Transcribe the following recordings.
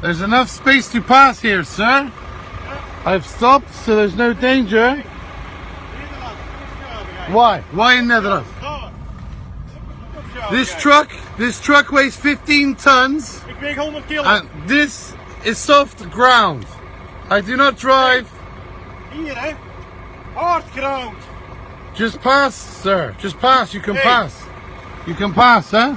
There's enough space to pass here, sir. I've stopped, so there's no danger. Why? Why in Netherlands? This truck weighs 15 tons. And this is soft ground. I do not drive. Hier, hè? Hard ground. Just pass, sir. Just pass. You can pass. You can pass, hè?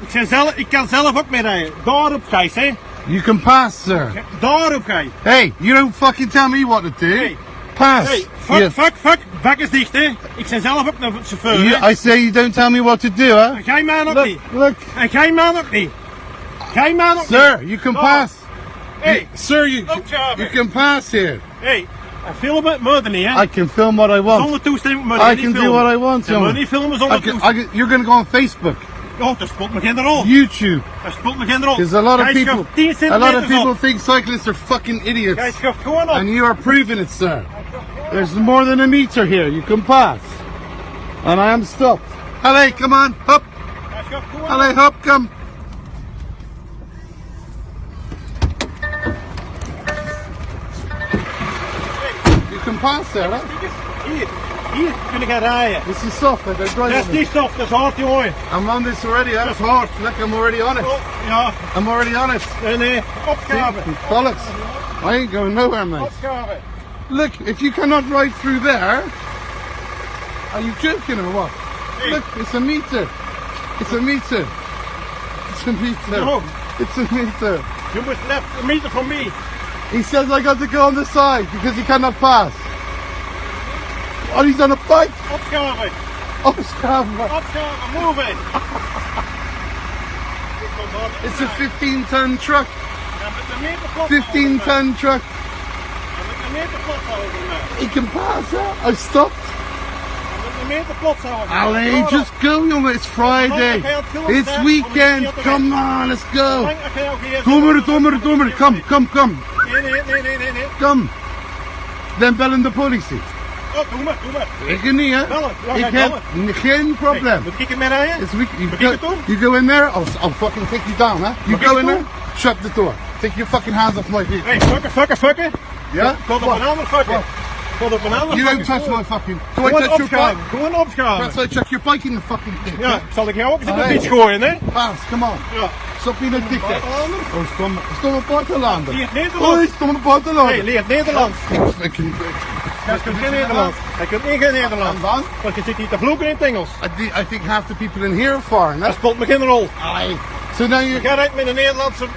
Ik kan zelf ook mee rijden. Daarop ga je, hè? You can pass, sir. Daarop ga je. Hey, you don't fucking tell me what to do. Hey. Pass. Hey, fuck. Bak is dicht, hè? Ik ben zelf ook een chauffeur, hè? I say you don't tell me what to do, hè? En jij man ook Look, niet. look. En jij man ook niet. Jij man ook niet. Sir, you can pass. Hey. Sir, you can pass here. Hey, filmen moet er niet, hè? I can film what I want. Zonder toestemming moet je niet filmen. I can do what I want, Je moet jongen. niet filmen zonder toestemming. You're gonna go on Facebook. Oh, dat speelt me geen rol. YouTube. Dat speelt me geen rol. Because a lot of people think cyclists are fucking idiots. Jij schuift gewoon op. And you are proving it, sir. There's more than a meter here. You can pass. And I am stopped. Allee, come on, hop. Jij schuift gewoon op. Allee, hop, come. You can pass there, hè? Hier kun je rijden. This is soft, I don't drive Dat is on niet it. soft, dat is hard, jongen. I'm on this already, hè? Dat is hard. Look, I'm already on it. Oh, ja. I'm already on it. Nee, opgave. Bollocks. I ain't going nowhere, mate. Opgave. Look, if you cannot ride through there, are you joking or what? Hey. Look, it's a meter. It's a meter. It's a meter. No. It's a meter. You must left a meter from me. He says I got to go on the side because he cannot pass. Oh, he's on a bike. Opgave. Oh, Scrabble. Opgave, move it. It's a 15-ton truck. Ja, met de meter klopt. 15-ton truck. Ja, met de meter klopt houden. He can pass, huh? I stopped. Met de meter klopt houden. Allee, just go, jongen. It's Friday. It's weekend. Come on, let's go. Doe maar. Come. Nee. Come. Dan bellen de politie. Oh, doe maar. Ik niet, hè? Bellen. Ja, Ik ga heb bellen. geen probleem. Moet ik ermee rijden? It's week. Moet ik het doen? You go in there, I'll fucking take you down, huh? You Moet ik go het in there, doen? shut the door. Take your fucking hands off my vehicle. Hey, fucker. Yeah? Tot op een ander fucker. Tot op een ander You don't touch my fucking... Do I touch your bike? Gewoon opschaven. That's like check your bike in the fucking thing. Ja, zal ik jou ook eens op de Allee. fiets gooien, hè? Pass, come on. Ja. Stop being a dickhead. Oh, stomme Portelander. Leert Nederlands. Oh, stomme Portelander. Hey, leert Nederlands. Ik kan... Hij kunt geen Nederlands. Hij kunt geen Nederlands. En dan? Want je zit hier te vloeken in het Engels. I think half the people in here are foreign, Dat hè? speelt me geen rol. Allee. So now you... Jij rijdt met een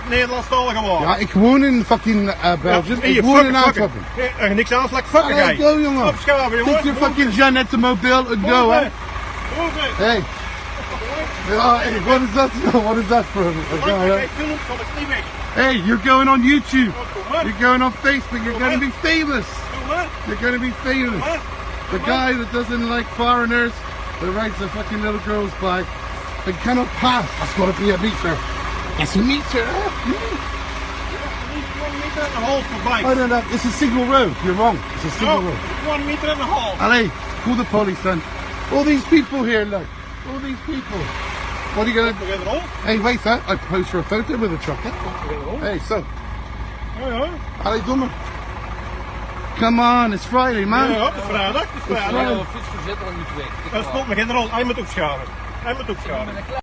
Nederlandstalige wagen. Ja, ik woon in fucking Belgium. Hier, Ik woon in fucker. Antwerpen. Niks aanslag, fucker Allee, jij. go, jongen. Opschaven, jongen. Take your fucking Jeannette mobiel and go, hè? Hey. Yeah, hey, what is that? What is that for? Hey, you're going on YouTube. You're going on Facebook. You're going to be famous. You're going to be famous. The guy that doesn't like foreigners, that rides a fucking little girl's bike, that cannot pass. That's got to be a meter. That's a meter. I don't know. It's a single road. You're wrong. It's a single road. 1 meter and a half. Allee, call the police then. All these people here, look. All these people. What are you going to do? Hey, wait, huh? I posed for a photo with a truck, huh? Hey, so. Ja. Allee, doe maar. Come on, it's Friday, man. Ja, het is vrijdag. It's Friday. Dat speelt me geen rol. Hij moet opschaven.